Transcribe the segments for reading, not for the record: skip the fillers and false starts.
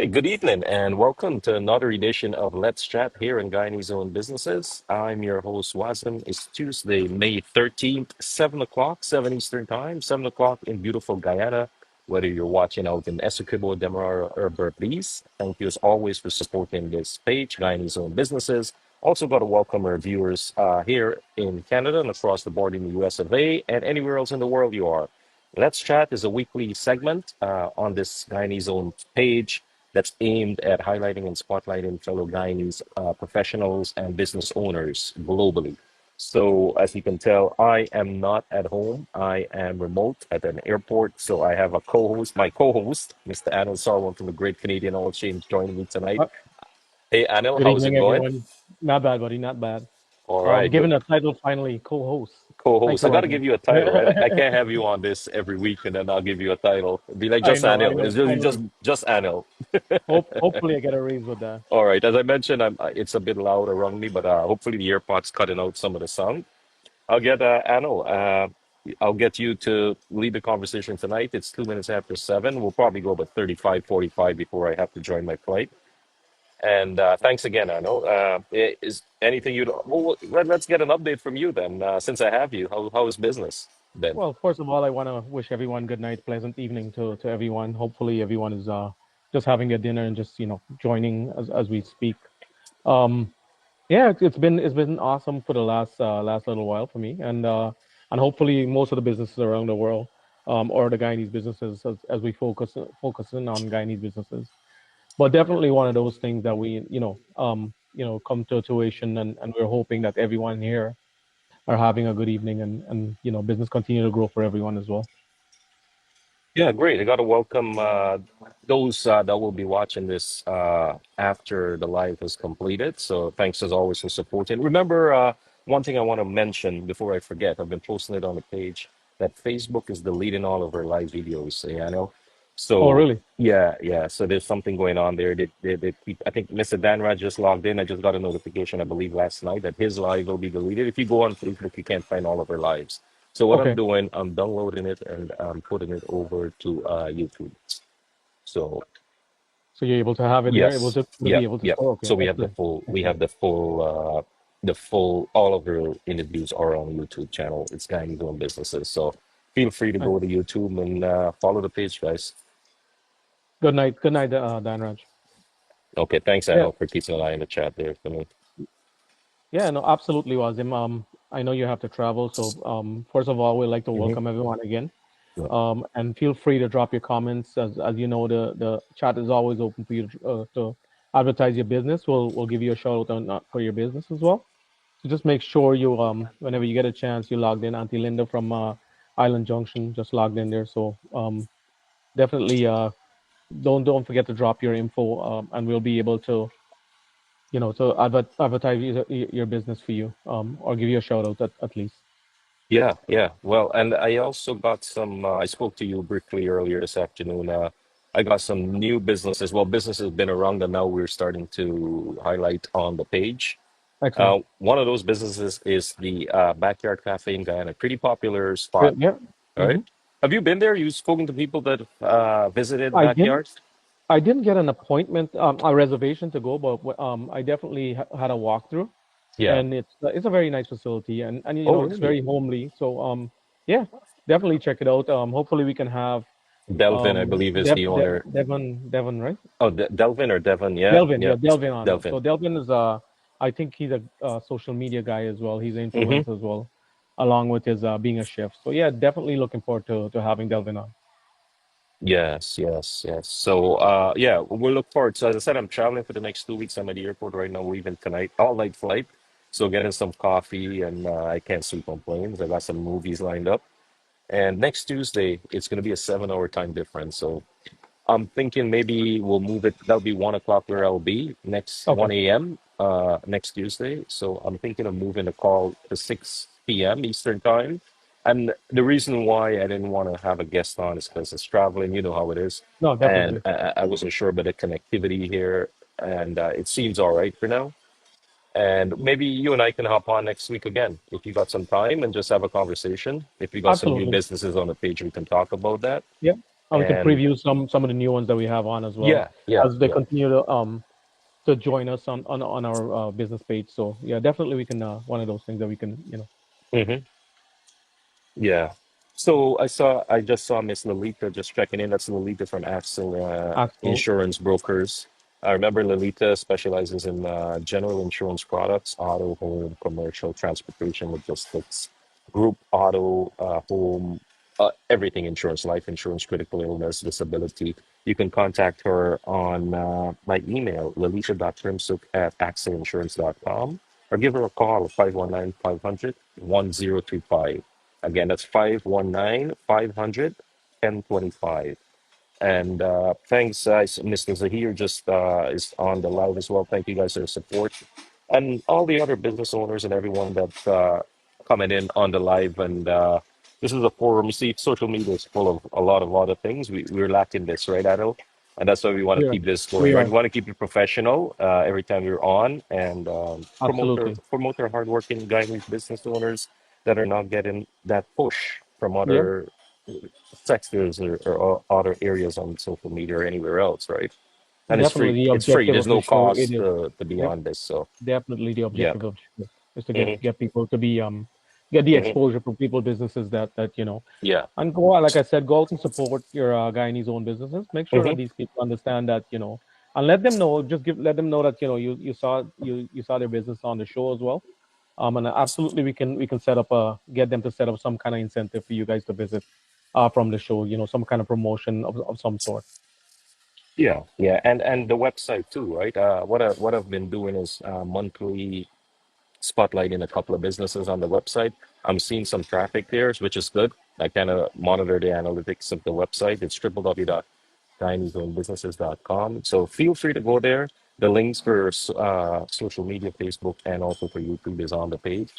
Hey, good evening, and welcome to another edition of Let's Chat here in Guyanese Owned Businesses. I'm your host, Wazim. It's Tuesday, May 13th, 7 o'clock, 7 Eastern Time, 7 o'clock in beautiful Guyana. Whether you're watching out in Essequibo, Demerara, or Berbice, thank you as always for supporting this page, Guyanese Owned Businesses. Also, got to welcome our viewers here in Canada and across the board in the US of A and anywhere else in the world you are. Let's Chat is a weekly segment on this Guyanese Owned page that's aimed at highlighting and spotlighting fellow Guyanese professionals and business owners globally. So, as you can tell, I am not at home. I am remote at an airport. So, I have a co host, my co host, Mr. Anil Sarwan from the Great Canadian Oil Change, joining me tonight. Uh, Hey, Anil, Good how's it evening, going? everyone. Not bad, buddy. Not bad. All right, good. Given a title finally, co-host. Thank Co-host. you, I got to give Wazim. you a title, right? I can't have you on this every week and then I'll give you a title. Be like I just know, I Anil. know, It's I just know. just Anil. Hopefully, I get a raise with that. All right. As I mentioned, it's a bit loud around me, but hopefully the AirPods cutting out some of the sound. I'll get Anil. I'll get you to lead the conversation tonight. It's 2 minutes after 7. We'll probably go about 35, 45 before I have to join my flight. And thanks again, Anil. Is anything you'd well, let's get an update from you then. Since I have you, how is business then? Well, first of all, I want to wish everyone good night, pleasant evening to everyone. Hopefully, everyone is just having their dinner and just joining as we speak. Um, yeah, it's been awesome for the last little while for me, and hopefully most of the businesses around the world, or the Guyanese businesses as we focusing on Guyanese businesses. But definitely one of those things that we come to tuition, and we're hoping that everyone here are having a good evening, and business continue to grow for everyone as well. Yeah, great. I got to welcome those that will be watching this after the live is completed. So thanks as always for supporting. Remember, one thing I want to mention before I forget, I've been posting it on the page that Facebook is deleting all of our live videos. Yeah, I know. Oh, So really? yeah. So there's something going on there. They keep, I think Mr. Danraj just logged in. I just got a notification, I believe, last night that his live will be deleted. If you go on Facebook, you can't find all of our lives. So what I'm Okay. doing, I'm downloading it and I'm putting it over to YouTube. So So you're able to have it there, able yes, to be yep, able to. yep. Oh, okay, So we have excellent, excellent. the full, all of our interviews are on YouTube channel. It's Guyanese Owned Businesses. So feel free to Nice. go to YouTube and follow the page, guys. Good night, Dan Raj. Okay, thanks, Yeah, Anil, for keeping an eye in the chat there for me. yeah, no, absolutely, Wazim. I know you have to travel, so first of all, we'd like to Hmm. welcome everyone again. Yeah. And feel free to drop your comments. As you know, the chat is always open for you to advertise your business. We'll give you a shout out for your business as well. So just make sure you whenever you get a chance, you logged in. Auntie Linda from Island Junction just logged in there. So definitely don't forget to drop your info, and we'll be able to advertise your business for you, or give you a shout out at least. Yeah. Well, and I also got some, I spoke to you briefly earlier this afternoon. I got some new businesses. Well, businesses have been around and now we're starting to highlight on the page. Excellent. One of those businesses is the Backyard Cafe in Guyana. Pretty popular spot, Yeah. all right? hmm Have you been there? You've spoken to people that visited I didn't. Backyards? I didn't get an appointment, a reservation to go, but I definitely had a walkthrough, Yeah. and it's a very nice facility, and Oh, it's really? very homely. So yeah, definitely check it out. Hopefully we can have Delvin, I believe, is the owner. Devon, right? Oh, Delvin or Devon? Yeah, Delvin, yeah. yeah, Delvin on it. Delvin. So Delvin is I think he's a social media guy as well. He's an Mm-hmm. influencer as well, along with his being a chef. So yeah, definitely looking forward to having Delvin on. Yes. So, yeah, we'll look forward. So, as I said, I'm traveling for the next 2 weeks. I'm at the airport right now, leaving tonight, all night flight. So, getting some coffee, and I can't sleep on planes. I got some movies lined up. And next Tuesday, it's going to be a 7 hour time difference. So, I'm thinking maybe we'll move it. That'll be 1 o'clock where I'll be next Okay. 1 a.m. Next Tuesday. So I'm thinking of moving the call to 6 p.m. Eastern time. And the reason why I didn't want to have a guest on is because it's traveling. You know how it is, No, and definitely. I wasn't sure about the connectivity here. And it seems all right for now. And maybe you and I can hop on next week again if you got some time and just have a conversation. If you got some new Absolutely. businesses on the page, we can talk about that. Yeah. We can And preview some of the new ones that we have on as well yeah, yeah, as they yeah. continue to join us on our business page. So yeah, definitely we can one of those things that we can Hmm. Yeah. So I just saw Miss Lolita just checking in. That's Lolita from Axel actual. Insurance Brokers. I remember Lolita specializes in general insurance products, auto, home, commercial, transportation, logistics, group auto, home, everything insurance, life insurance, critical illness, disability. You can contact her on my email, lolita.primsuk at axelinsurance.com, or give her a call, 519-500-1025. Again, that's 519-500-1025. And thanks, Mr. Zahir just is on the live as well. Thank you guys for your support. And all the other business owners and everyone that's coming in on the live. And this is a forum. You see, social media is full of a lot of other things. We're lacking this, right, Adil? And that's why we want to Yeah, keep this going, we right? We are want to keep it professional every time you're on and absolutely. promote our hardworking Guyanese business owners that are not getting that push from Yeah, other sectors or other areas on social media or anywhere else, right? And it's free. definitely the It's free. objective There's of the no show. It cost is. to be Yep, on this. So definitely the yeah. objective of the show is to Hmm. get people to be get the Hmm. exposure for people businesses that Yeah. and go out, like I said, go out and support your Guyanese own businesses. Make sure Hmm. that these people understand that and let them know. Just let them know that you saw their business on the show as well. And absolutely, we can set up get them to set up some kind of incentive for you guys to visit, from the show. Some kind of promotion of some sort. Yeah. Yeah. And the website too, right? What I've been doing is monthly spotlighting a couple of businesses on the website. I'm seeing some traffic there, which is good. I kind of monitor the analytics of the website. It's www.guyaneseownedbusinesses.com. So feel free to go there. The links for social media, Facebook, and also for YouTube is on the page.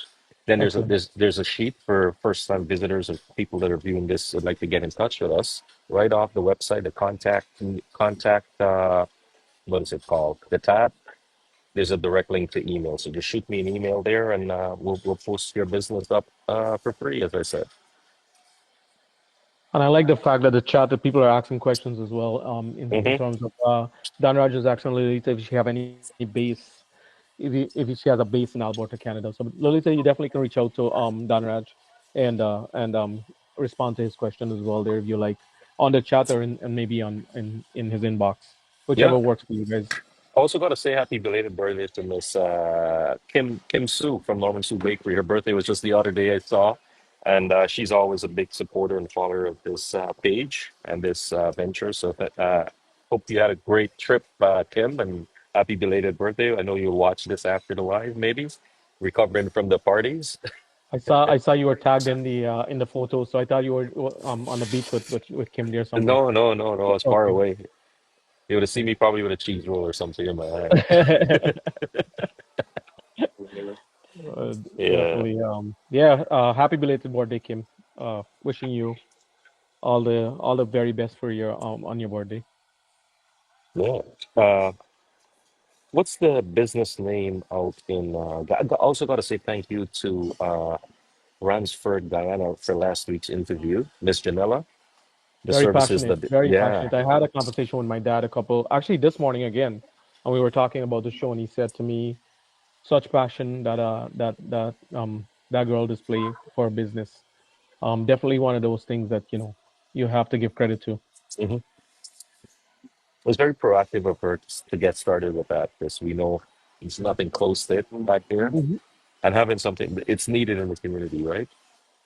Then Excellent. there's a sheet for first time visitors or people that are viewing this would like to get in touch with us. Right off the website, the contact what is it called? The tab. There's a direct link to email. So just shoot me an email there, and we'll post your business up for free, as I said. And I like the fact that the chat that people are asking questions as well. In Hmm. terms of Dan Raj is asking Lolita if she have any base, if she has a base in Alberta, Canada. So Lolita, you definitely can reach out to Dan Raj and respond to his question as well there if you like on the chat or and maybe in his inbox, Yeah. whichever works for you guys. Also, got to say happy belated birthday to Miss Kim Sue from Norman Sue Bakery. Her birthday was just the other day I saw, and she's always a big supporter and follower of this page and this venture. So hope you had a great trip, Kim, and happy belated birthday. I know you'll watch this after the live, maybe recovering from the parties. I saw you were tagged in the photo, so I thought you were on the beach with Kim there somewhere. No, no, no, no. I was far Okay. away. You would have seen Okay. me probably with a cheese roll or something in my hand. Yeah, Definitely. Yeah. Happy belated birthday, Kim. Wishing you all the very best for your on your birthday. yeah. Uh, what's the business name out in? Also, got to say thank you to Ransford Diana for last week's interview, Miss Janella. The Very services passionate. that, Very yeah, passionate. I had a conversation with my dad actually this morning again, and we were talking about the show, and he said to me, such passion that girl display for business. Definitely one of those things that you have to give credit to. hmm, it was very proactive of her to get started with that because we know it's nothing close to it back there, Mhm. and having something it's needed in the community, right?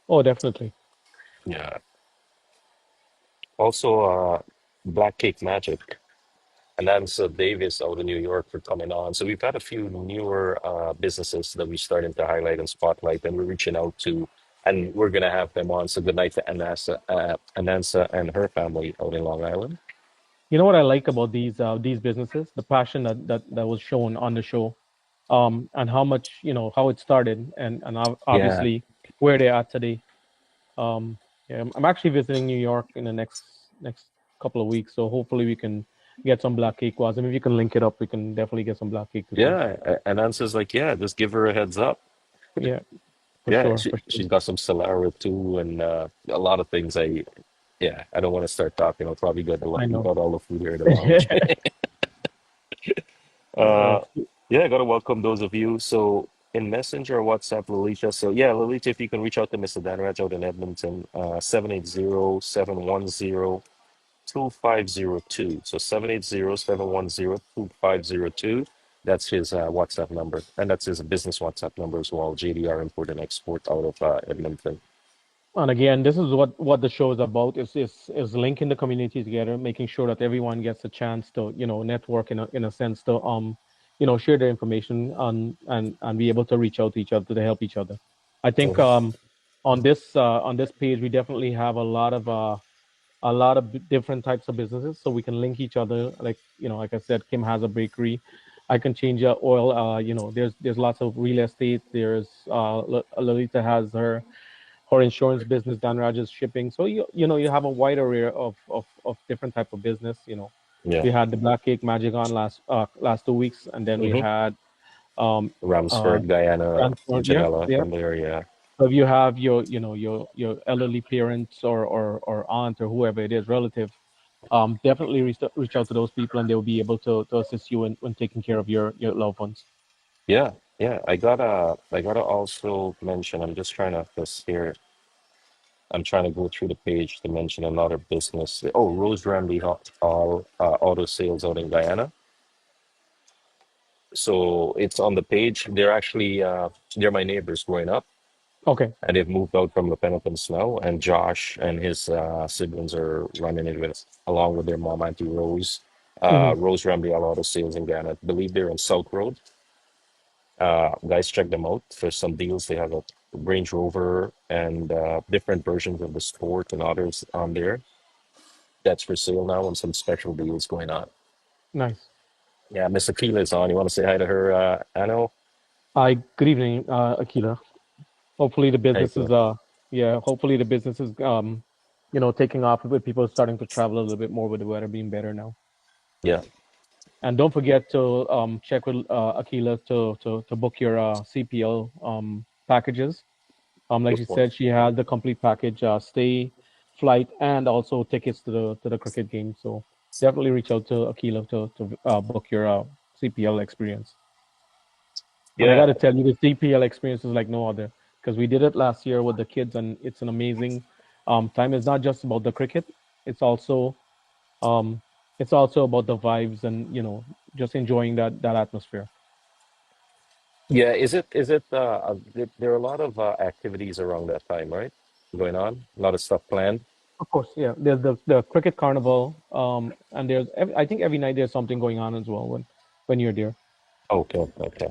Oh, definitely. Yeah. Also, Black Cake Magic. And that's Davis out of New York for coming on. So we've had a few newer businesses that we're starting to highlight and spotlight, and we're reaching out to, and we're gonna have them on. So good night to Anansa and her family out in Long Island. You know what I like about these businesses, the passion that was shown on the show, and how much how it started, and Yeah, obviously where they're at today. Yeah, I'm actually visiting New York in the next couple of weeks, so hopefully we can get some black cake was. I mean, if you can link it up, we can definitely get some black cake to taste. yeah. Anansa's like, yeah, just give her a heads up. Yeah, for Yeah, sure, for sure. she's got some Solara too, and a lot of things. Yeah, I don't want to start talking. I'll probably get I leave know. out all the food here in the lounge. Uh, Uh, yeah, I gotta welcome those of you. So in Messenger or WhatsApp, Lolita. So yeah, Lolita, if you can reach out to Mr. Danraj out in Edmonton, 780-710-2502. So 780-710-2502. That's his WhatsApp number. And that's his business WhatsApp number as well, JDR Import and Export out of Edmonton. And again, this is what the show is about: is linking the community together, making sure that everyone gets a chance to network in a sense to share their information and be able to reach out to each other to help each other. I think Mhm. on this page we definitely have a lot of different types of businesses, so we can link each other. Like like I said, Kim has a bakery. I can change oil. There's lots of real estate. There's Lolita has her insurance business, Dan Raj's shipping. So you have a wide array of different type of business. Yeah. We had the Black Cake Magic on last 2 weeks, and then we hmm had um uh Ramsford, Guyana, transport. Yeah, Janela yeah. from there. Yeah. So if you have your elderly parents or aunt or whoever it is, relative, definitely reach out to those people, and they'll be able to assist you in when taking care of your loved ones. Yeah. Yeah. I gotta also mention, I'm just trying to this here. I'm trying to go through the page to mention another business. Oh, Rose Ramley all auto sales out in Guyana. So it's on the page. They're actually they're my neighbors growing up, Okay. and they've moved out from the Penelton Snow. And Josh and his siblings are running it with along with their mom, Auntie Rose. Hmm. Rose Ramley all auto sales in Guyana. I believe they're on South Road. Guys, check them out for some deals. They have a Range Rover and different versions of the Sport and others on there. That's for sale now and some special deals going on. Nice. Yeah, Miss Akila is on. You want to say hi to her, Anno? Hi. Good evening, Akila. Hopefully the Hi, business Akila. is hopefully the business is taking off with people starting to travel a little bit more with the weather being better now. Yeah, And don't forget to check with Akila to book your CPL packages. Like good she point. said, she had the complete package, stay, flight, and also tickets to the cricket game. So definitely reach out to Akila to book your CPL experience. And I got Yeah, to tell you, the CPL experience is like no other because we did it last year with the kids, and it's an amazing time. It's not just about the cricket; it's also um, it's also about the vibes and just enjoying that atmosphere. yeah. There are a lot of activities around that time, right? Going on, a lot of stuff planned. Of course, yeah. There's the cricket carnival, and I think every night there's something going on as well when you're there. Okay, okay.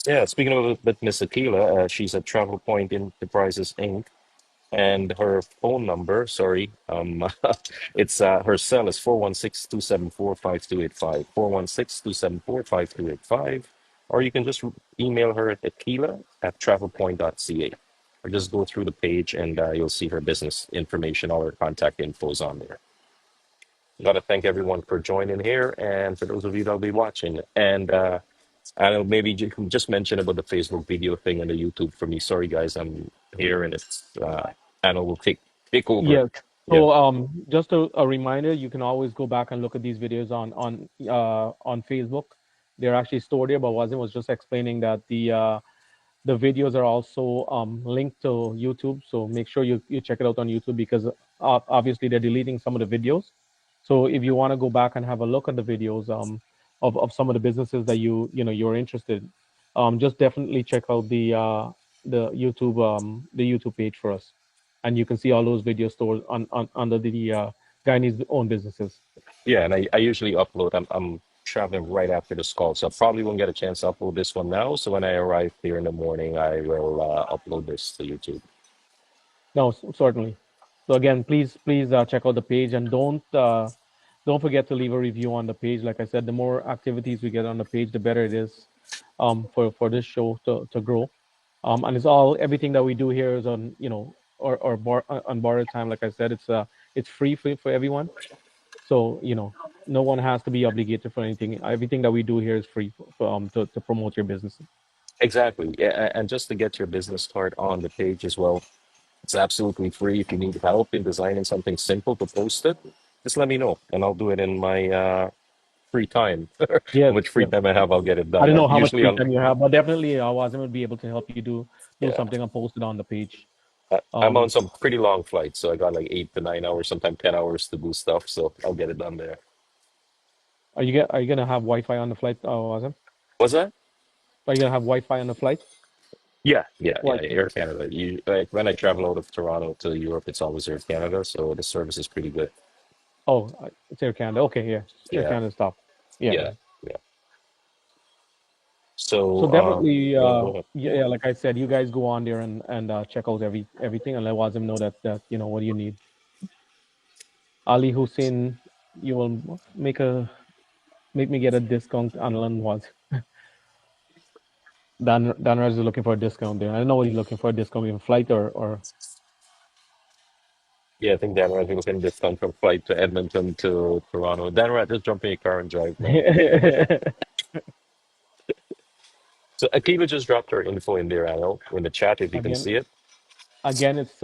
Yeah, speaking of it, with Miss Akila, she's at Travel Point Enterprises Inc. And her phone number, sorry, it's her cell is 416-274-5285, 416-274-5285, or you can just email her at aquila at travelpoint.ca, or just go through the page and you'll see her business information, all her contact info is on there. Got to thank everyone for joining here, and for those of you that'll be watching. And I don't know, maybe you can just mention about the Facebook video thing and the YouTube for me. Sorry, guys, I'm here, and it's Anna will take over. Yeah. Yeah, So just a reminder, you can always go back and look at these videos on Facebook. They're actually stored there. But Wazim was just explaining that the videos are also linked to YouTube. So make sure you check it out on YouTube because obviously they're deleting some of the videos. So if you want to go back and have a look at the videos of some of the businesses that you're interested in, just definitely check out the YouTube page for us, and you can see all those videos stored on under the Guyanese own businesses. yeah, and I usually upload. I'm traveling right after this call, so I probably won't get a chance to upload this one now. So when I arrive here in the morning, I will upload this to YouTube. No, certainly. So again, please check out the page and don't forget to leave a review on the page. Like I said, the more activities we get on the page, the better it is for this show to grow. And it's all everything that we do here is on on borrowed time. Like I said, it's free for everyone. So no one has to be obligated for anything. Everything that we do here is free to promote your business. Exactly. Yeah, and just to get your business card on the page as well. It's absolutely free. If you need help in designing something simple to post it, just let me know, and I'll do it in my free time. How Yes, much free yes. time I have, I'll get it I done. don't know how much Usually free on, time you have, but definitely Wazim would be able to help you do yeah, something and post it on the page. I'm on Um, some pretty long flights, so I got like 8 to 9 hours, sometimes 10 hours to do stuff. So I'll get it done there. are you gonna have Wi-Fi on the flight, Wazim? What's that? Are you gonna have Wi-Fi on the flight? Yeah, yeah, yeah. Wi-Fi. Air Canada. You like when I travel out of Toronto to Europe, it's always Air Canada, so the service is pretty good. Oh, it's Air Canada. Okay, yeah, Air Yeah, Canada stop. Yeah, yeah, yeah. yeah. So So, definitely, yeah, go ahead. yeah, yeah, like I said, you guys go on there and check out everything and let Wazim know that what do you need. Ali Hussein, you will make me get a discount. Anil was Dan Raj is looking for a discount there. I don't know what he's looking for a discount in flight or Yeah, I think Dan Rat was going to discount from flight to Edmonton to Toronto. Dan Rat, just jump in your car and drive, man. So Akiva just dropped her info in there, I know, in the chat if you can again. see it. Again, it's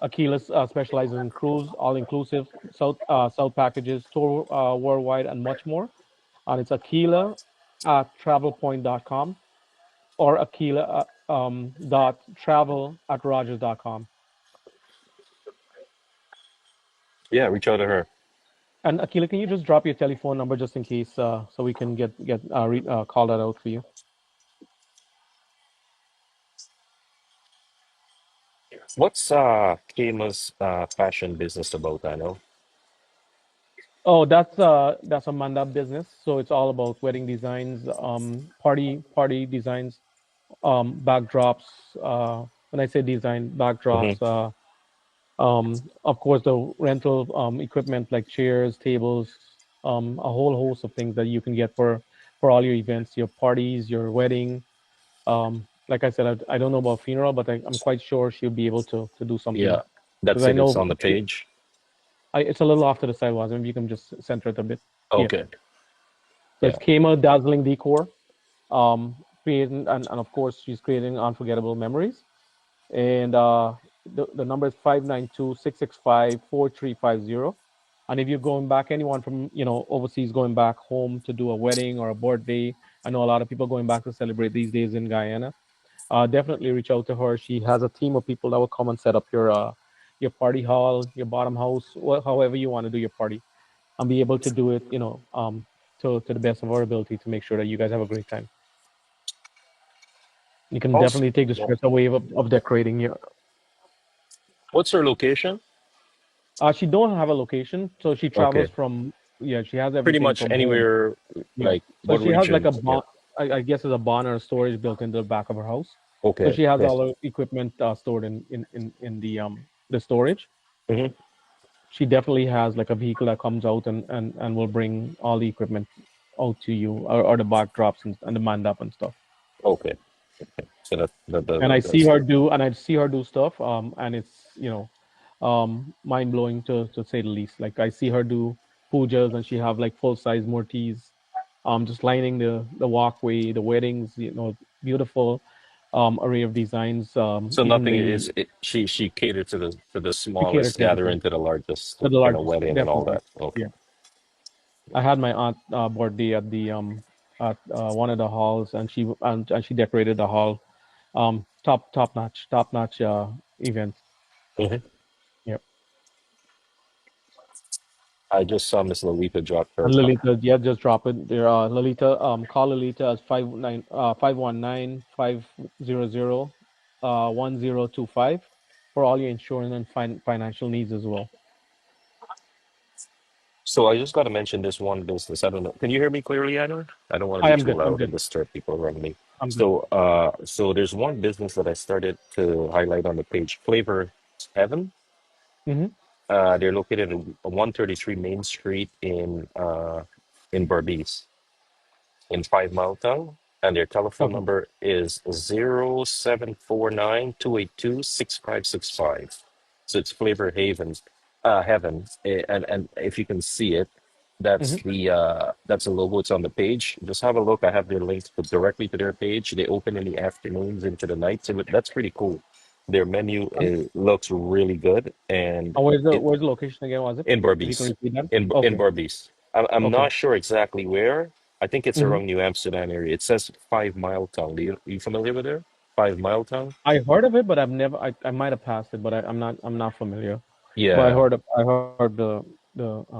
Akila's specializes in cruise, all inclusive, south packages, tour worldwide, and much more. And it's Akila at travelpoint.com or Akila dot travel at rogers.com. Yeah, reach out to her. And Akila, can you just drop your telephone number just in case, so we can call that out for you? What's Kima's fashion business about, I know? Oh, that's a Manda business. So it's all about wedding designs, party designs, backdrops. When I say design, backdrops. Hmm. Of course, the rental equipment like chairs, tables, a whole host of things that you can get for all your events, your parties, your wedding. Like I said, I don't know about funeral, but I'm quite sure she'll be able to do something Yeah, because that's I it. It's know on the page. it's a little off to the side. Was maybe you can just center it a bit. Yeah. Okay. So Yeah. it's Kema Dazzling Decor. Creating and of course she's creating unforgettable memories. And the number is 592-665-4350. And if you're going back, anyone from overseas going back home to do a wedding or a birthday, I know a lot of people going back to celebrate these days in Guyana. Definitely reach out to her. She has a team of people that will come and set up your party hall, your bottom house, however you want to do your party, and be able to do it, to the best of our ability to make sure that you guys have a great time. You can Also, definitely take the yeah. stress away of decorating your. What's her location? She don't have a location, so she travels Okay. from. Yeah, she has Pretty everything much from home. anywhere, Yeah, like so what she has like region? a Yeah. barn. I guess it's a barn or a storage built into the back of her house. So Okay. she has Yeah. all her equipment stored in the storage. Hmm. She definitely has like a vehicle that comes out and will bring all the equipment out to you, or the backdrops and the mandap and stuff. Okay. So And that's I see her do stuff, and it's mind blowing to say the least. Like I see her do pujas, and she have like full size murtis, just lining the walkway, the weddings, beautiful array of designs. so Even nothing the is it, she catered to the she cater smallest to everything, gathering to the largest, to the largest, wedding and all definitely. that. Okay. Yeah, I had my aunt birthday at the at one of the halls, and she decorated the hall, top notch event. Hmm. Yep. I just saw Miss Lolita drop her. And Lolita, yeah, just drop it there. Lolita, call Lolita as 519-500 1025 for all your insurance and financial needs as well. So I just got to mention this one business. I don't know. Can you hear me clearly, Anna? I don't want to I be am too good. I'm loud and good. disturb people around me. I'm good. So there's one business that I started to highlight on the page, Flavor Heaven. Mm-hmm. They're located at 133 Main Street in Berbice, in 5 Mile Town, and their telephone Okay. number is 0749-282-6565. So it's Flavor Heaven, and if you can see it, Mm-hmm. that's the logo. It's on the page. Just have a look. I have their links directly to their page. They open in the afternoons into the nights, and that's pretty cool. Their menu Um, looks really good, and where's the it where's the location again? Was it? in If you can Barbies, repeat that. in Okay. Barbies. I'm Okay. not sure exactly where. I think it's Hmm. around New Amsterdam area. It says 5 Mile Town. You familiar with it? 5 Mile Town. I heard of it, but I've never. I might have passed it, but I'm not familiar. But Yeah. I heard the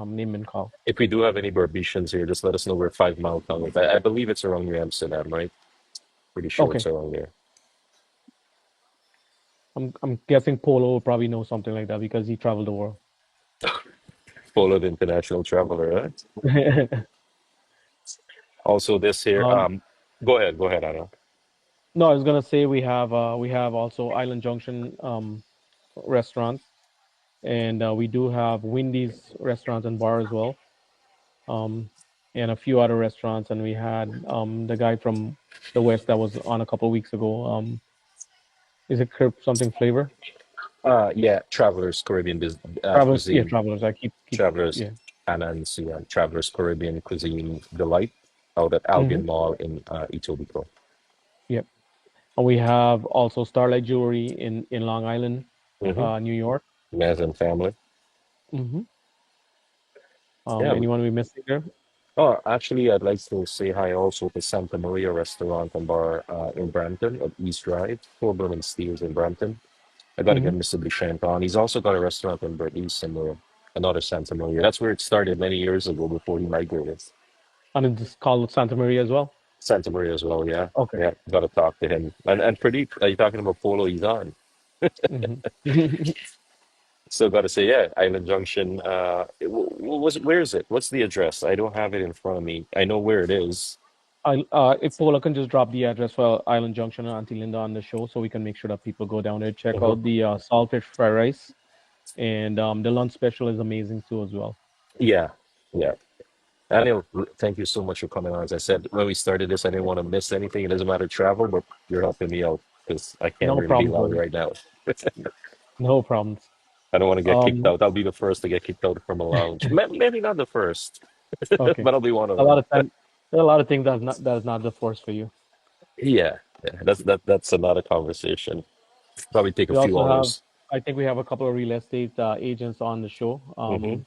name and call. If we do have any Barbicians here, just let us know where 5 Mile Town is. I believe it's around New Amsterdam, right? Pretty sure Okay. it's around there. I'm guessing Polo will probably know something like that because he traveled the world. Full of international traveler, right? Also, this here. um, Go ahead, Anna. no, I was gonna say we have also Island Junction restaurants, and we do have Wendy's restaurants and bar as well. Um, and a few other restaurants, and we had the guy from the West that was on a couple of weeks ago. Is it something flavor? Yeah, Travelers Caribbean Travelers, yeah, Cuisine. travelers. I keep Travelers, yeah, Anna and Sian. Travelers Caribbean Cuisine Delight out at mm-hmm, Albion Mall in Etobicoke. yeah. And we have also Starlight Jewelry in Long Island, Mm-hmm. New York. Maz and family. Hmm. Yeah. Anyone we missing there? Oh, actually, I'd like to say hi also to Santa Maria Restaurant and Bar in Brampton at East Drive, Coburn and Steels in Brampton. I got to Hmm. get Mr. Duchamp on. He's also got a restaurant in Bernice and another Santa Maria. That's where it started many years ago before he migrated. And it's called Santa Maria as well. Santa Maria as well, yeah. Okay. Yeah, got to talk to him. And Pradeep, are you talking about Polo? He's on. Hmm. Still got to say, yeah, Island Junction. Where is it? What's the address? I don't have it in front of me. I know where it is. I if Paula can just drop the address for Island Junction and Auntie Linda on the show, so we can make sure that people go down there, check Mhm. out the saltfish fried rice, and the lunch special is amazing too as well. Yeah, yeah. Anil, thank you so much for coming on. As I said when we started this, I didn't want to miss anything. It doesn't matter travel, but you're helping me out because I can't No really be problems, loud brother. right now. No problems. I don't want to get kicked Um, out. I'll be the first to get kicked out from a lounge. Maybe not the first, okay. but I'll be one of A lot them. of time, there are a lot of things that is not the force for you. Yeah, yeah. That's another conversation. Probably take a We few also have, hours. I think we have a couple of real estate agents on the show. Hmm.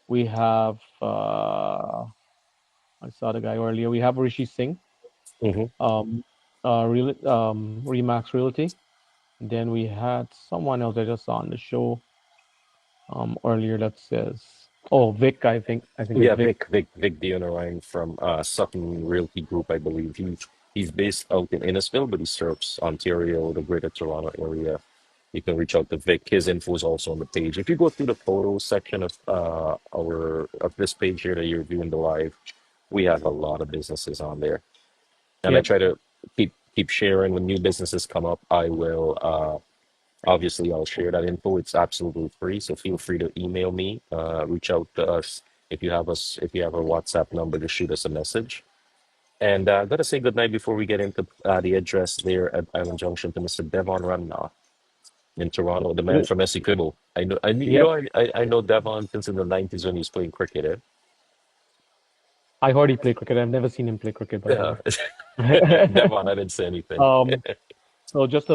We have, I saw the guy earlier. We have Rishi Singh, Hmm. um, Remax Realty. Then we had someone else I just saw on the show earlier that says, oh, Vic. I think it's Yeah, Vic. Vic Dionarine from Sutton Realty Group, I believe. He's based out in Innisfil, but he serves Ontario, the Greater Toronto area. You can reach out to Vic. His info is also on the page. If you go through the photos section of our of this page here that you're viewing the live, we have a lot of businesses on there, and I Yep. try to keep sharing when new businesses come up. I will obviously I'll share that info. It's absolutely free, so feel free to email me, reach out to us if you have a WhatsApp number to shoot us a message. And I gotta say goodnight before we get into the address there at Island Junction to Mr. Devon Ramna in Toronto, the man from Essequibo. Yep. I know Devon since in the 90s when he was playing cricket. I heard he play cricket. I've never seen him play cricket, by the Yeah. way. Devon, I didn't say anything. um, so just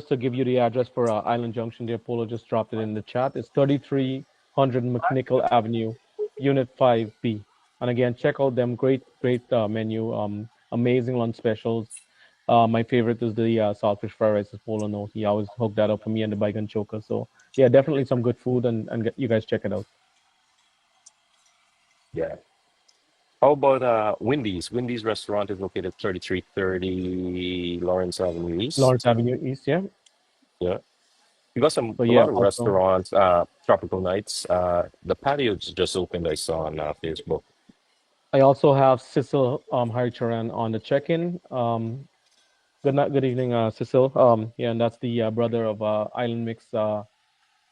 to give you the address for Island Junction, there, Polo just dropped it in the chat. It's 3300 McNichol Avenue, Unit 5B. And again, check out them. Great menu. Amazing lunch specials. My favorite is the saltfish fried rice, as Polo knows. He always hooked that up for me and the bacon choker. So yeah, definitely some good food, and you guys check it out. Yeah. How about Wendy's? Wendy's restaurant is located 3330 Lawrence Avenue East. Lawrence Avenue East, yeah. Yeah. You got So a yeah, lot of also restaurants, tropical nights. The patio just opened, I saw on Facebook. I also have Cecil Haricharan on the check-in. Good night, good evening, Cecil. Yeah, and that's the brother of Island Mix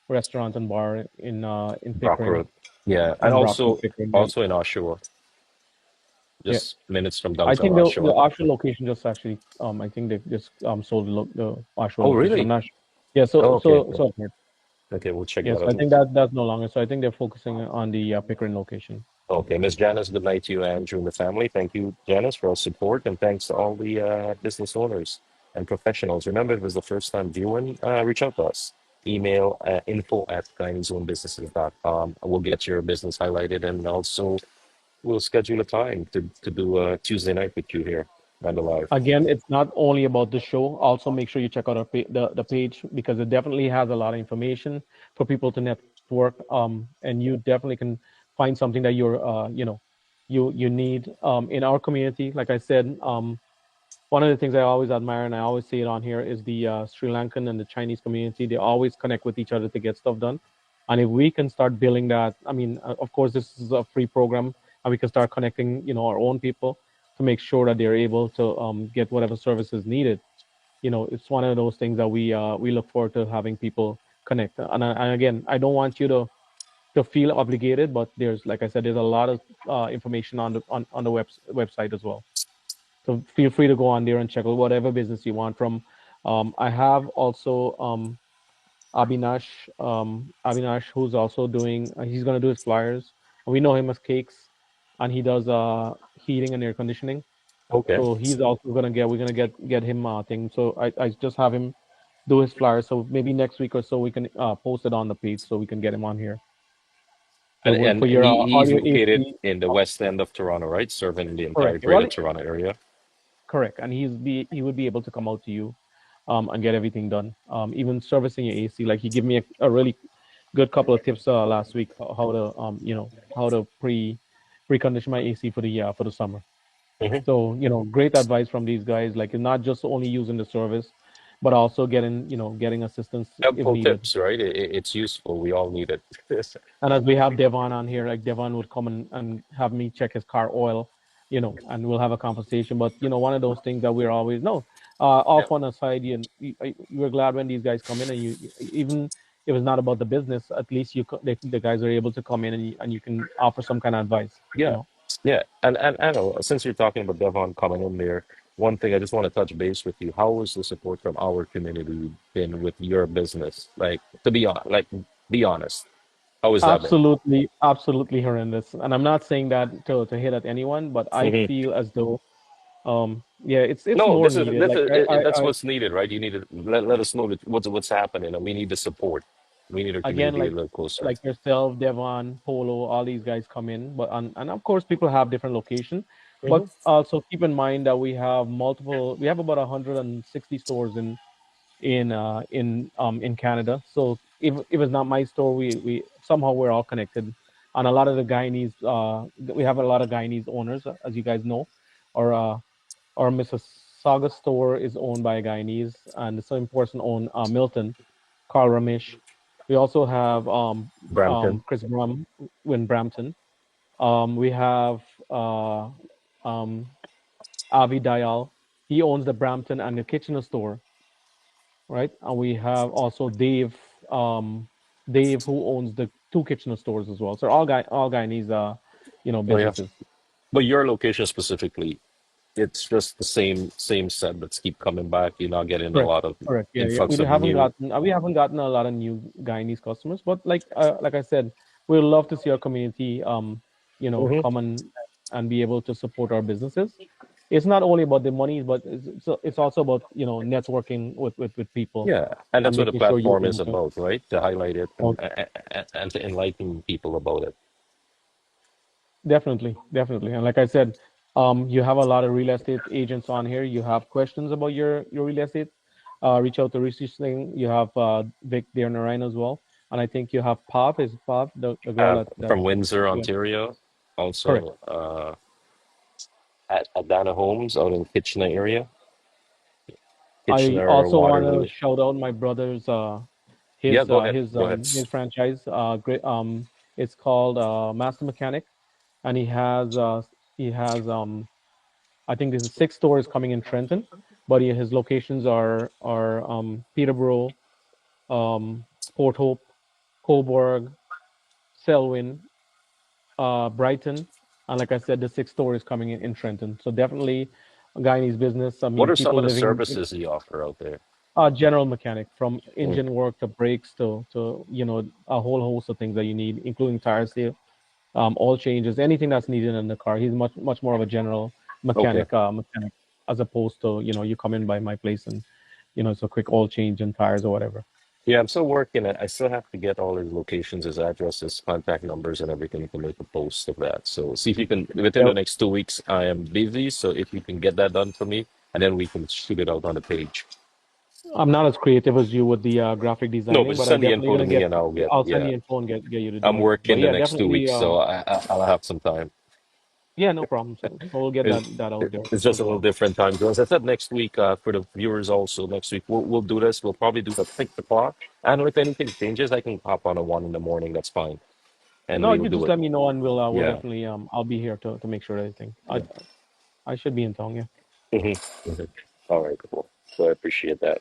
restaurant and bar in Rock Pickering, Road. Yeah. And in Brockville, Pickering. Yeah, also in Oshawa, yeah. just minutes from I downtown think the Oshawa. Oshawa location just actually I think they just sold the Oshawa Oh, location. I'm really? not sure. Yeah, Oh, so okay. so so Okay, we'll check yeah, that so I out. think that's no longer. So I think they're focusing on the Pickering location. Okay, Miss Janice, good night to you, Andrew, and the family. Thank you, Janice, for all support, and thanks to all the business owners. and professionals. Remember, if it was the first time viewing, reach out to us. Email info@guyaneseownedbusinesses.com. We'll get your business highlighted, and also we'll schedule a time to do a Tuesday night with you here on the live. Again, it's not only about the show. Also, make sure you check out the page because it definitely has a lot of information for people to network. And you definitely can find something that you need in our community. Like I said, one of the things I always admire, and I always say it on here, is the Sri Lankan and the Chinese community. They always connect with each other to get stuff done. And if we can start building that, I mean, of course, this is a free program, and we can start connecting, our own people to make sure that they're able to get whatever services needed. It's one of those things that we look forward to having people connect. And again, I don't want you to feel obligated, but there's, like I said, there's a lot of information on the website as well. So feel free to go on there and check out whatever business you want from. I have also Abhinash, who's also doing. He's gonna do his flyers. We know him as Cakes, and he does heating and air conditioning. Okay. So he's also gonna get. We're gonna get him thing. So I just have him do his flyers. So maybe next week or so we can post it on the page so we can get him on here. And, So and for your he's audio located AC, in the west end of Toronto, right? Serving the entire correct. greater Well, Toronto area. correct, and he would be able to come out to you, and get everything done. Even servicing your AC, like he gave me a really good couple of tips last week how to how to precondition my AC for the summer. Mhm. So great advice from these guys. Like not just only using the service, but also getting assistance if Helpful needed. tips, right? It's useful. We all need it. And as we have Devon on here, like Devon would come and have me check his car oil, and we'll have a conversation. But one of those things that we're always no, all Yeah. fun aside, you're glad when these guys come in, and even if it's not about the business, at least the guys are able to come in and you can offer some kind of advice. Yeah, yeah, and I know since you're talking about Devon coming in there, one thing I just want to touch base with you. How has the support from our community been with your business? Like to be on, like be honest, how has that been? Absolutely, absolutely horrendous. And I'm not saying that to hit at anyone, but I Hmm. feel as though yeah, it's No, more this is needed. this Like is that's I what's needed, right? You need to let us know that what's happening, and we need the support. We need our again, community a little closer. like yourself, Devon, Polo, all these guys come in, but and of course people have different location, but Hmm. also keep in mind that we have about 160 stores in Canada. So if it's not my store, we somehow we're all connected. And a lot of the Guyanese, we have a lot of Guyanese owners, as you guys know. Our our Mississauga store is owned by a Guyanese, and the same person own Milton, Carl Ramesh. We also have Brampton. Chris Brum in Brampton. We have uh, um, Avi Dayal. He owns the Brampton and the Kitchener store, right? And we have also Dave who owns the two Kitchener stores as well. So all Guyanese Oh yeah, businesses. but your location specifically, it's just the same set that's keep coming back. You're not getting a Correct. lot of Correct. Yeah, yeah. influx of new. We haven't gotten a lot of new Guyanese customers, but like I said, we'd love to see our community Hmm. come and be able to support our businesses. It's not only about the money, but it's also about networking with people Yeah, and and that's what the making sure you're platform is able to. about, right? To highlight it Oh, and to enlighten people about it. definitely, definitely. And like I said, you have a lot of real estate agents on here. You have questions about your real estate, reach out to Research Thing. You have Vic there in Narayan as well. And I think you have Pav, is Pav, the girl that From Windsor, yeah, Ontario, correct. also at Dana Homes out in Kitchener area, I Kitchener, also want to Waterloo. shout out my brother's Yeah, go ahead. Go ahead. his franchise. Great it's called Master Mechanic, and he has I think there's 6 stores coming in Trenton, but his locations are Peterborough, Port Hope, Coburg, Selwyn, Brighton, and like I said, the 6 store is coming in Trenton. So definitely a Guyanese business. I What mean, are some people of the living services you offer out there? general mechanic from Mm. engine work to brakes to a whole host of things that you need, including tire sale, oil changes, anything that's needed in the car. He's much more of a general Okay. mechanic. as opposed to, you come in by my place and, it's a quick oil change and tires or whatever. Yeah, I'm still working it. I still have to get all his locations, his addresses, contact numbers, and everything to make a post of that. So see if you can, within Yeah, the next 2 weeks, I am busy. So if you can get that done for me, and then we can shoot it out on the page. I'm not as creative as you with the graphic No, but designing, just but I send the definitely info to gonna me get. and I'll get, I'll send yeah. you info and get you to I'm do it. But working the yeah, next two definitely. weeks, so I'll have some time. Yeah, no problem. So we'll get It's, that out there it's just as a little well. different time. So as I said, next week, for the viewers also, next week, we'll do this. We'll probably do it at 6 o'clock. And if anything changes, I can hop on at 1 in the morning. That's fine. And No, we will you do just it. let me know and we'll Yeah. definitely I'll be here to make sure everything. Yeah. I should be in town. Yeah. Mhm. All right, cool. So I appreciate that.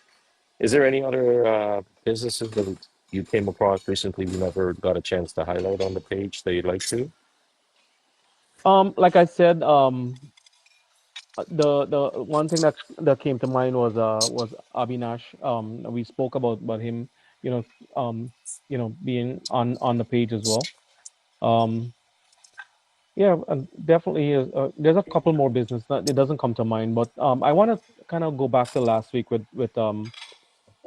Is there any other businesses that you came across recently you never got a chance to highlight on the page that you'd like to? Like I said, the one thing that came to mind was Abinash. We spoke about him, you know, being on the page as well. Um, yeah, and definitely there's a couple more business that it doesn't come to mind, but I want to kind of go back to last week with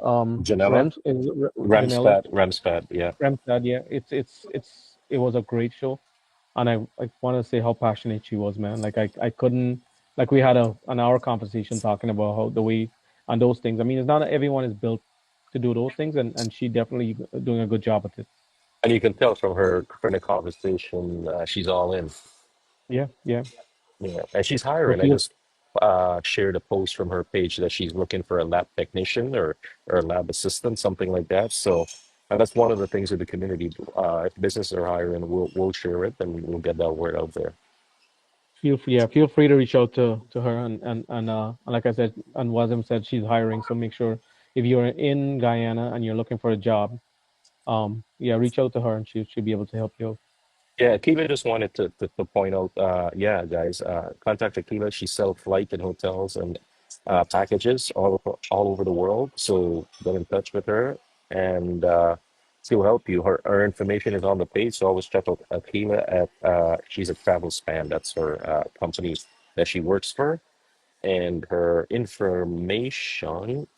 Janela? Rems is Janela Ramspat, yeah. Remstad. Yeah, it was a great show, and I want to say how passionate she was, man. Like I couldn't, like we had an hour conversation talking about how the way and those things. I mean, it's not that everyone is built to do those things, and she definitely doing a good job at it. And you can tell from the conversation, she's all in. Yeah, yeah. Yeah, and she's So hiring. I feel just shared a post from her page that she's looking for a lab technician or a lab assistant, something like that. So, and that's one of the things with the community. If businesses are hiring, we'll share it and we'll get that word out there. feel free to reach out to her and like I said, and Wazim said she's hiring. So make sure if you're in Guyana and you're looking for a job, yeah, reach out to her and she'll be able to help you out. Yeah, Akiva just wanted to point out, yeah, guys, contact Akiva. She sells flight and hotels and packages all over the world. So get in touch with her and she'll help you. Her information is on the page. So always check out Akiva at, she's a travel span. That's her company that she works for. And her information,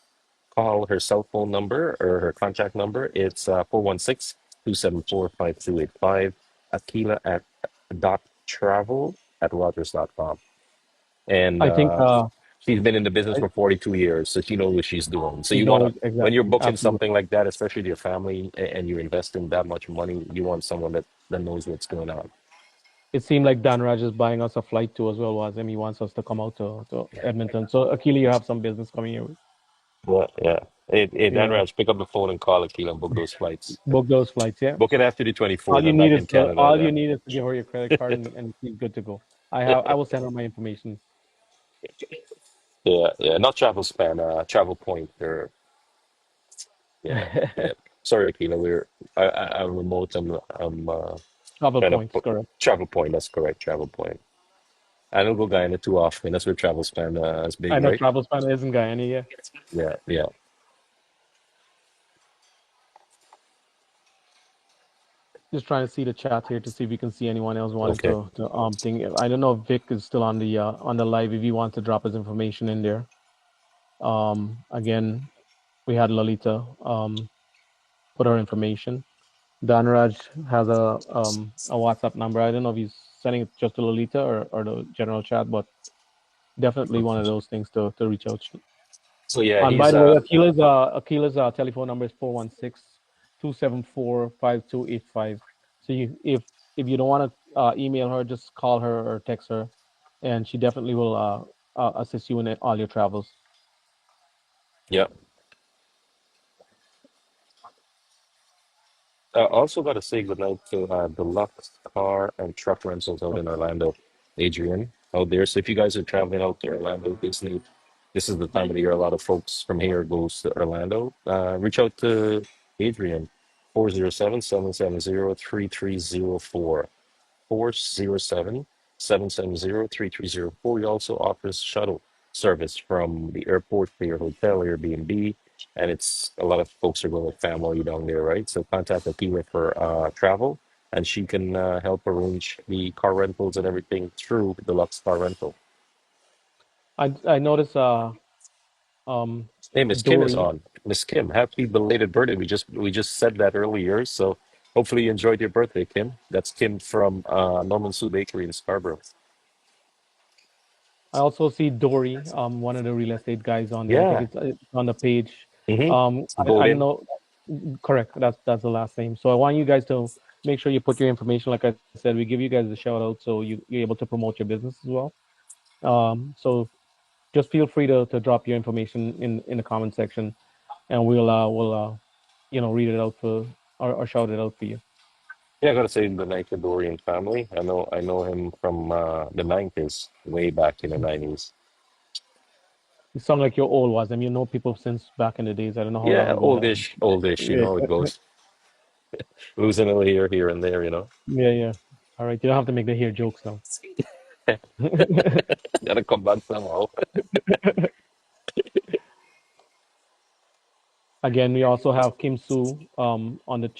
call her cell phone number or her contact number. It's 416 Aquila at dot travel at rogers.com. And I think she's been in the business I, for 42 years, so she knows what she's doing. So you you want to, know when you're exactly, booking absolutely. something like that, especially to your family, and you're investing that much money, you want someone that knows what's going on. It seemed like Dan Raj is buying us a flight too as well, Wazim. He wants us to come out to Edmonton. So Akili, you have some business coming your way. Yeah, yeah. Hey, Dan Yeah. Raj, pick up the phone and call Aquila and book those flights. Book those flights, yeah. Book it after the 24th. I'm back in All you Canada need is to give her your credit card and she's good to go. then. I will send her my information. Yeah, yeah, not travel span, travel point. Or yeah, yeah. Sorry, Akila, I'm remote. I'm Travel trying to points, put correct. travel point. That's correct, travel point. I don't go Guyana too often. That's where travel span is big, I know right? travel span isn't Guyana, yeah. Yeah, yeah. Just trying to see the chat here to see if we can see anyone else wanted Okay. to thing. I don't know if Vic is still on the live if he wants to drop his information in there. Again, we had Lolita put her information. Danraj has a WhatsApp number. I don't know if he's sending it just to Lolita or the general chat, but definitely one of those things to reach out. So yeah, And by he's the way, Akila's telephone number is 416-274-5285. So if you don't want to email her, just call her or text her, and she definitely will assist you in all your travels. yeah. Also got to say goodnight to Deluxe Car and Truck Rentals out in Okay. Orlando, Adrian out there. So if you guys are traveling out to Orlando, Disney, this is the time of the year a lot of folks from here goes to Orlando. Reach out to Adrian, 407-770-3304. 407-770-3304. He also offers shuttle service from the airport to your hotel, Airbnb, and it's a lot of folks are going with family down there, right? So contact Akila for travel, and she can help arrange the car rentals and everything through Deluxe Car Rental. I noticed um Hey, Miss Kim is Dory. on. Miss Kim, happy belated birthday. We just said that earlier, so hopefully you enjoyed your birthday, Kim. That's Kim from Norman Sue Bakery in Scarborough. I also see Dory, one of the real estate guys on there. I think Yeah. it's on the page. I don't Bowden. know. Correct. That's the last name. So I want you guys to make sure you put your information. Like I said, we give you guys a shout out so you're able to promote your business as well. So just feel free to drop your information in the comment section, and we'll read it out for or shout it out for you. Yeah, I gotta say the night to Dorian family. I know him from the '90s, way back in the '90s. You sound like you're old, was. You know people since back in the days. I don't know how long Yeah, ago that was. oldish, oldish. You Yeah, know it goes losing a hair here and there. yeah, yeah. All right, you don't have to make the hair jokes now. Gotta come back somehow. Again, we also have Kim Soo on the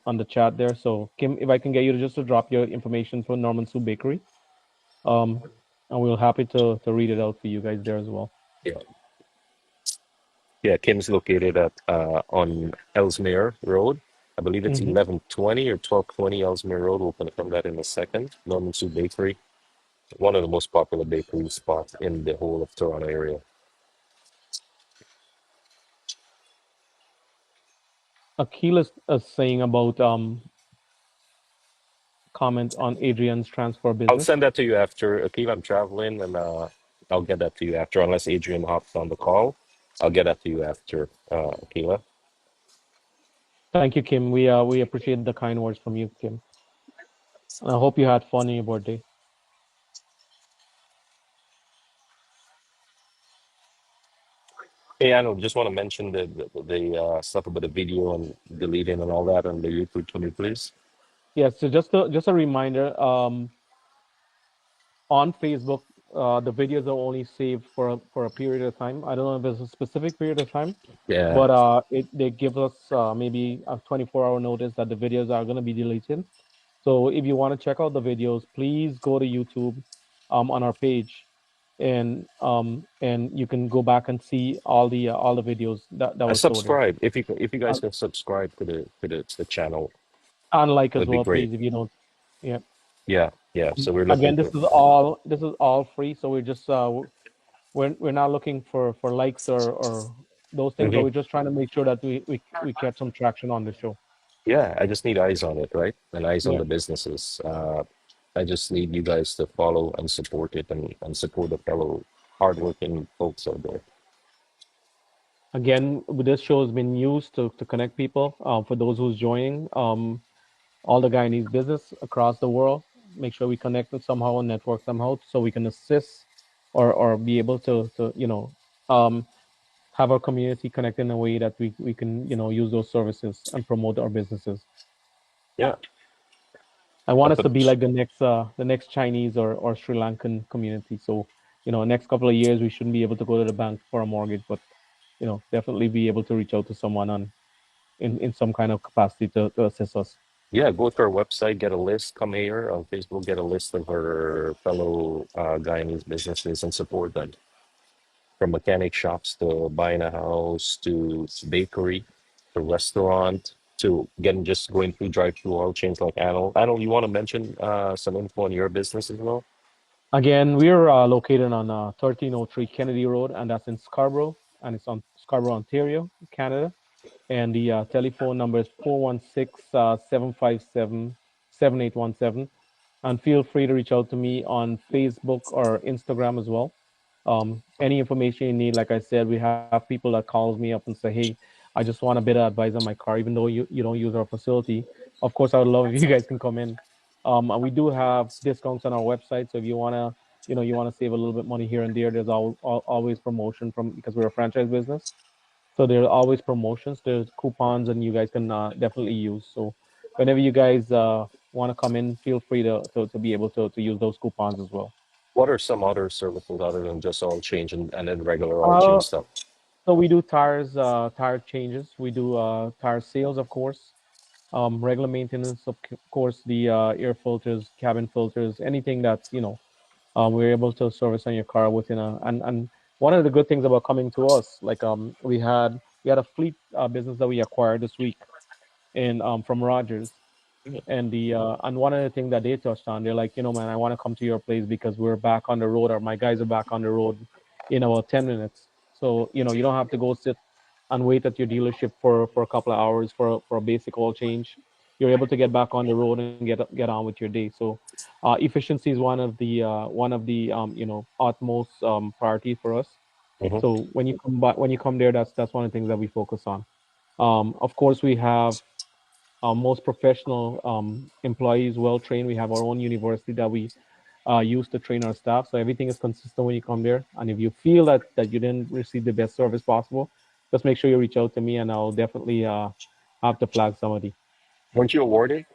on the chat there. So Kim, if I can get you to just to drop your information for Norman Soo Bakery, um, and we'll happy to read it out for you guys there as well. Yeah, yeah. Kim's located at on Ellesmere Road. I believe it's Hmm. 1120 or 1220 Ellesmere Road. We'll confirm that in a second. Norman Sue Bakery, one of the most popular bakery spots in the whole of Toronto area. Akil is saying about comment on Adrian's transfer I'll business. send that to you after. Akiva, I'm traveling, and I'll get that to you after. Unless Adrian hops on the call, I'll get that to you after. Akiva. Thank you, Kim. We appreciate the kind words from you, Kim. And I hope you had fun in your birthday. Hey, I know. Just want to mention the stuff about the video and deleting and all that on the YouTube to me, please. Yeah, so just a reminder, on Facebook, the videos are only saved for a period of time. I don't know if there's a specific period of time, Yeah, but it they give us maybe a 24-hour notice that the videos are going to be deleted. So if you want to check out the videos, please go to YouTube, on our page, and you can go back and see all the videos that I were stored there. subscribe. If you guys Uh, can subscribe to the channel, and like as that'd be well, great. please, if you don't. Yeah. Yeah, yeah. So we're looking Again, for. this is all free, so we're not looking for likes or those things, but Mhm. we're just trying to make sure that we get some traction on the show. Yeah, I just need eyes on it, right? And eyes on Yeah. the businesses. I just need you guys to follow and support it and support the fellow hardworking folks out there. Again, this show has been used to connect people. For those who's joining, all the Guyanese business across the world. Make sure we connect them somehow and network somehow so we can assist or be able to um, have our community connect in a way that we can use those services and promote our businesses. Yeah, I want that's us to be what. like the next Chinese or Sri Lankan community. So, next couple of years we shouldn't be able to go to the bank for a mortgage, but definitely be able to reach out to someone on in some kind of capacity to assist us. Yeah, go to our website, get a list, come here on Facebook, get a list of our fellow Guyanese businesses and support them. From mechanic shops to buying a house to bakery to restaurant to getting just going through drive-through oil chains like Anil. Anil, you want to mention some info on your business as well? Again, we're located on 1303 Kennedy Road, and that's in Scarborough, and it's on Scarborough, Ontario, Canada. And the telephone number is 416 757 7817. And feel free to reach out to me on Facebook or Instagram as well. Any information you need, like I said, we have people that calls me up and say, "Hey, I just want a bit of advice on my car, even though you don't use our facility." Of course, I would love if you guys can come in. And we do have discounts on our website, so if you wanna save a little bit money here and there, there's always promotion from because we're a franchise business. So there are always promotions. There's coupons, and you guys can definitely use. So whenever you guys want to come in, feel free to be able to use those coupons as well. What are some other services other than just oil change and then regular oil Uh, change stuff? so we do tire changes. We do tire sales, of course. Regular maintenance, of course, the air filters, cabin filters, anything that's we're able to service on your car within a and one of the good things about coming to us, like we had a fleet business that we acquired this week in from Rogers, and one of the things that they touched on, they're like, man, I want to come to your place because we're back on the road, or my guys are back on the road in about 10 minutes. So you don't have to go sit and wait at your dealership for a couple of hours for a basic oil change. You're able to get back on the road and get on with your day. So efficiency is one of the utmost priority for us. Hmm. So when you come there, that's one of the things that we focus on. Of course, we have our most professional employees, well trained. We have our own university that we use to train our staff. So everything is consistent when you come there. And if you feel that you didn't receive the best service possible, just make sure you reach out to me, and I'll definitely have to flag somebody. Weren't you awarded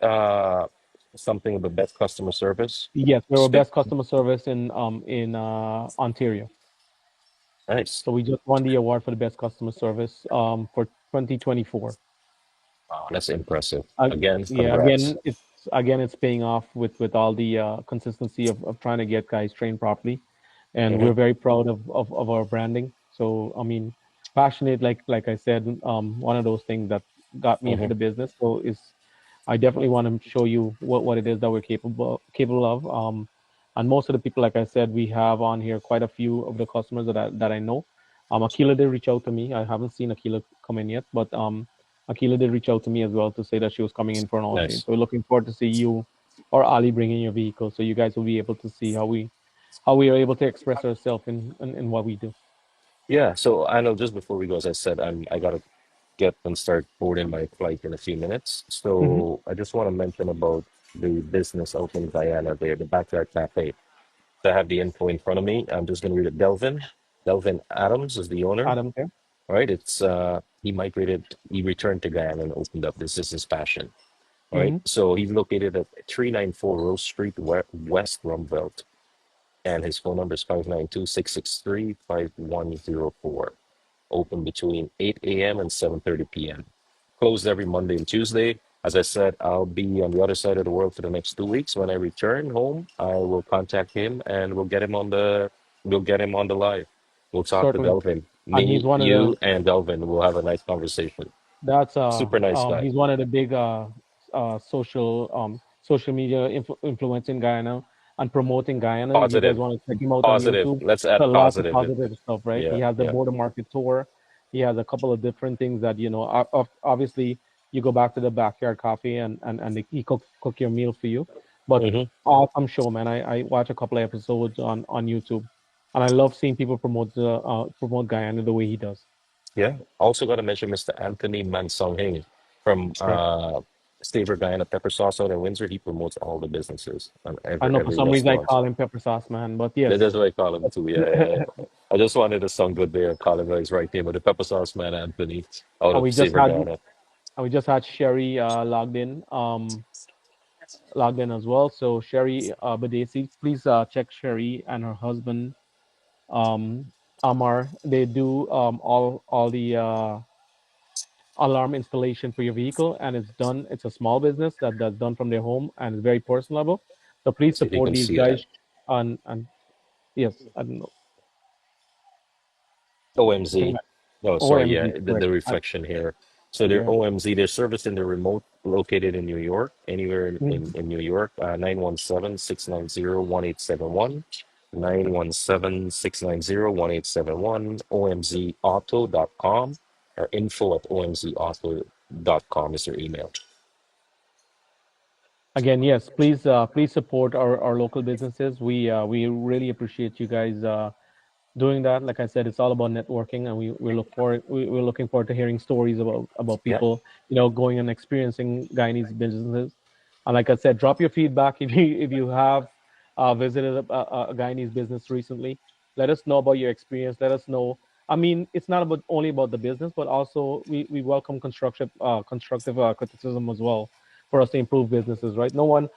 something of the best customer service? Yes, we're our Speak. best customer service in Ontario. Nice. So we just won the award for the best customer service for 2024. Wow, that's impressive. Uh, Again, yeah, congrats. again it's paying off with all the consistency of trying to get guys trained properly, and Hmm. we're very proud of our branding. So I mean, passionate, like I said, one of those things that got me into Hmm. the business. So is I definitely want to show you what it is that we're capable of. And most of the people, like I said, we have on here quite a few of the customers that I know. Akila did reach out to me. I haven't seen Akila come in yet, but Akila did reach out to me as well to say that she was coming in for an oil change. Nice. So we're looking forward to see you or Ali bring in your vehicle, so you guys will be able to see how we are able to express ourselves in what we do. Yeah. So I know just before we go, as I said, I gotta get and start boarding my flight in a few minutes. Hmm. So I just want to mention about the business out in Guyana there, the Backyard Cafe. So I have the info in front of me. I'm just gonna read it. Delvin Adams is the owner. Adam there. All right. He returned to Guyana and opened up. This is his passion. All right. Hmm. So he's located at 394 Rose Street, West Rumvelt. And his phone number is 592-663-5104. Open between 8 a.m. and 7:30 p.m. Closed every Monday and Tuesday. As I said, I'll be on the other side of the world for the next 2 weeks. When I return home, I will contact him and we'll get him on the live. We'll talk to Certainly, Delvin. and he's Me, one of you, the and Delvin will have a nice conversation. that's Super nice guy. he's one of the big social media influencing Guyana and promoting Guyana. If you guys Positive. want to check him out on Positive. YouTube, Let's a add lot of positive. positive stuff, right? He Yeah, has the yeah. border market tour. He has a couple of different things that obviously you go back to the backyard coffee and he cook your meal for you. But Hmm. awesome show, man. I watch a couple of episodes on YouTube, and I love seeing people promote Guyana the way he does. Yeah. Also got to mention Mr. Anthony Mansonghing from Yes. Staver Guyana Pepper Sauce out in Windsor. He promotes all the businesses and I know for every some reason I restaurant. call him Pepper Sauce Man, but yes. That's what I call him too. Yeah, yeah, yeah. I just wanted to sound good there and call him by his right name, but the Pepper Sauce Man Anthony out And of we just Staver had Guyana. Sherry logged in as well. So Sherry Badesi, please check Sherry and her husband um Amar. They do all the alarm installation for your vehicle, and it's done. It's a small business that's done from their home, and it's very personable. So please Let's see if you support can these see that. guys. And yes, I don't know. I think OMZ. Oh, sorry. Yeah, OMG, the correct. reflection here. So they're Yeah. OMZ. They're serviced in the remote located in New York, anywhere Mhm. in New York, 917-690-1871, 917-690-1871, omzauto.com, or info at omzauto.com is their email. Again, yes, please support our local businesses. We really appreciate you guys doing that. Like I said, it's all about networking, and we're looking forward to hearing stories about Yeah, people, going and experiencing Guyanese businesses. And like I said, drop your feedback if you have visited a Guyanese business recently. Let us know about your experience. Let us know. I mean, it's not about only about the business, but also we welcome constructive criticism as well for us to improve businesses. Right? No one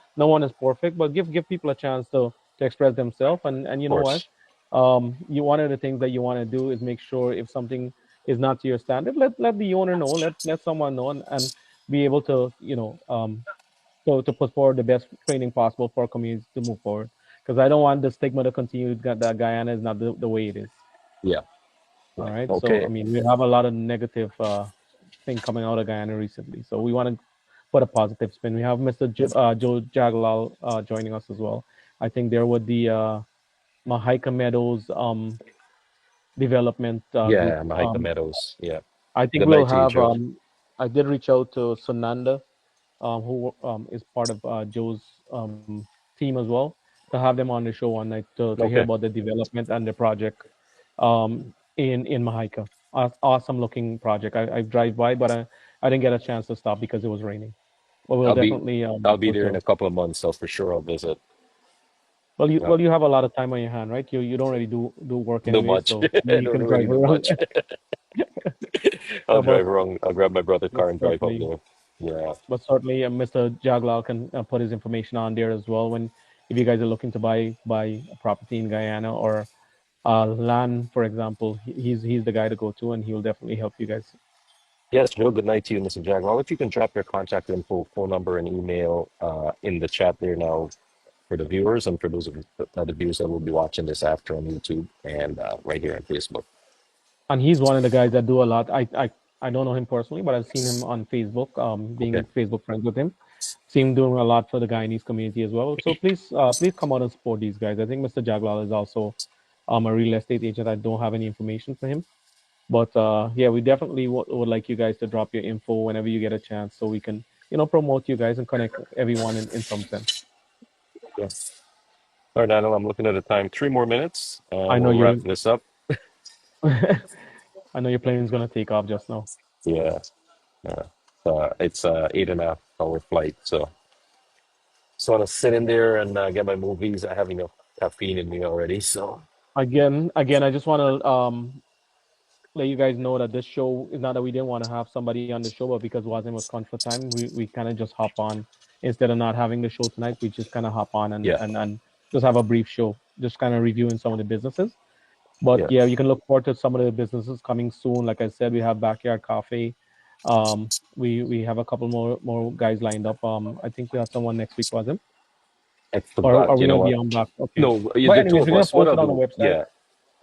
is perfect, but give people a chance to express themselves. And of you know what? course. One of the things that you want to do is make sure if something is not to your standard, let the owner know, let someone know, and be able to to put forward the best training possible for our communities to move forward. because I don't want the stigma to continue that Guyana is not the way it is. Yeah. All Yeah. right. So, I Okay. mean, we have a lot of negative thing coming out of Guyana recently. So we want to put a positive spin. We have Mr. Joe Jaglal joining us as well. I think there with the Mahika Meadows development group. Yeah, Mahika Meadows. Yeah. I think Good we'll night to you, have. Joe. I did reach out to Sunanda, who is part of Joe's team as well, to have them on the show one night to hear Okay. about the development and the project in Mahika. Awesome looking project. I drive by, but I didn't get a chance to stop because it was raining. But we'll I'll be definitely I'll be go there in to. a couple of months, so for sure I'll visit. Yeah. Well, you have a lot of time on your hand, right? You don't really do work No anyway, much. so maybe I you don't can really drive do around. much. I'll No, drive around. I'll grab my brother's but car and drive up certainly, there. Yeah. Mr. Jaglal can put his information on there as well. When if you guys are looking to buy a property in Guyana or land, for example, he's the guy to go to, and he will definitely help you guys. Yes, Joe. Good night to you, Mr. Jack. Well, if you can drop your contact info, phone number, and email in the chat there now for the viewers and for those of the viewers that will be watching this after on YouTube and right here on Facebook. And he's one of the guys that do a lot. I don't know him personally, but I've seen him on Facebook, Okay. being Facebook friends with him. See him doing a lot for the Guyanese community as well. So please come out and support these guys. I think Mr. Jaglal is also a real estate agent. I don't have any information for him, but yeah, we definitely would like you guys to drop your info whenever you get a chance, so we can promote you guys and connect everyone in some sense. Yeah. All right, Daniel, I'm looking at the time. 3 more minutes I and know we'll wrap you're this up. I know your plane's gonna take off just now. Yeah. Yeah. It's 8.5 hour flight. So just want to sit in there and get my movies. I have enough caffeine in me already. So Again, I just want to let you guys know that this show is not that we didn't want to have somebody on the show, but because Wazim was crunch for time, we kind of just hop on instead of not having the show tonight. We just kind of hop on yeah. and just have a brief show, just kind of reviewing some of the businesses. But Yeah. yeah, you can look forward to some of the businesses coming soon. Like I said, we have Backyard Cafe. We have a couple more guys lined up. I think we have someone next week, Wazim. I Or are forgot. we You know gonna be what? on back? Okay. No, But the two anyways, of we're gonna us. What post I'll it on the do, website. yeah.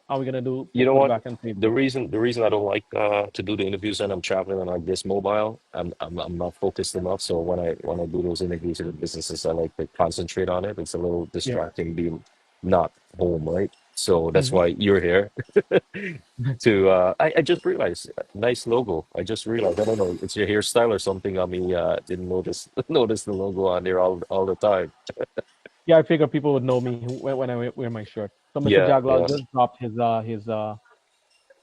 Are we gonna You know put it what? back on The Facebook? reason I don't like to do the interviews and I'm traveling on like this mobile, I'm not focused enough. So when I do those interviews in the businesses, I like to concentrate on it. It's a little Yeah. distracting being not home, right? So that's Hmm. why you're here to I just realized nice logo. I just realized I don't know it's your hairstyle or something. I mean didn't notice notice the logo on there all the time. Yeah, I figure people would know me when I wear my shirt. So Mr. Yeah, Jaglal yeah. just dropped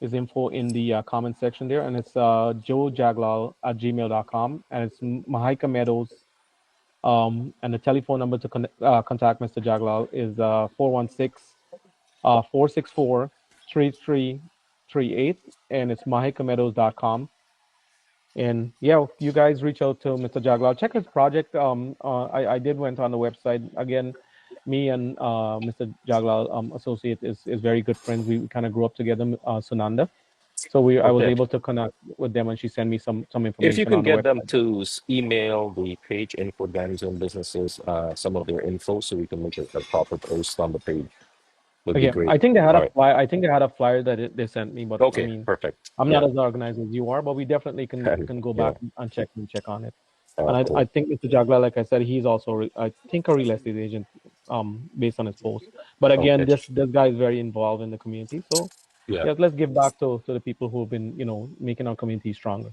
his info in the comment section there, and it's joejaglal@gmail.com, and it's Mahika Meadows. And the telephone number to contact Mr. Jaglal is 416 464 3338, and it's mahikameadows.com. And yeah, you guys reach out to Mr. Jaglal. Check his project. I did went on the website again. Me and Mr. Jaglal, associate, is very good friends. We kind of grew up together, Sunanda. So I was Okay. able to connect with them, and she sent me some If you information can on the get them website. to email the page info Danny's own businesses, some of their info so we can make a proper post on the page would be Okay, great. I think they had All a right. flyer. I think they had a flyer that they sent me, but I Okay, mean, perfect. I'm not Yeah. as organized as you are, but we definitely can go Yeah. back and check on it. And I Cool. think Mr. Jagla, like I said, he's also I think a real estate agent, based on his post. But again, Okay. this guy is very involved in the community. So Yeah. yeah, let's give back to the people who have been making our community stronger.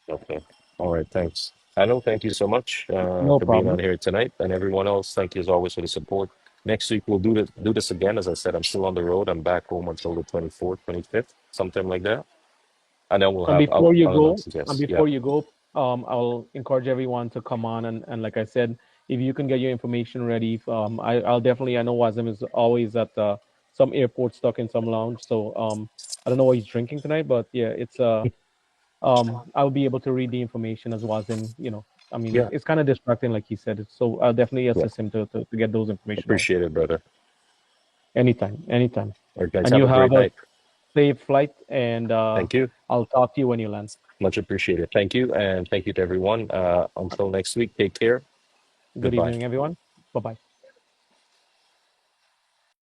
Okay. All right. Thanks. I know. Thank you so much No for being on problem. here tonight, and everyone else. Thank you as always for the support. Next week we'll do this again. As I said, I'm still on the road. I'm back home until the 24th, 25th, something like that. And then we'll And have before you I'll go, announce it. Yes. Yeah. I'll encourage everyone to come on and like I said, if you can get your information ready, I'll definitely. I know Wazim is always at some airport stuck in some lounge, so I don't know what he's drinking tonight, but yeah, it's I'll be able to read the information as Wazim. I mean, Yeah. it's kind of distracting, like he said. So I'll definitely Yeah. assist him to get those information out Appreciate it, brother. anytime, anytime. All right, guys. And Have you a great have a night. safe flight, and Thank you. I'll talk to you when you land. Much appreciated. Thank you. And thank you to everyone. Until next week, take care. Good Goodbye. evening, everyone. Bye bye.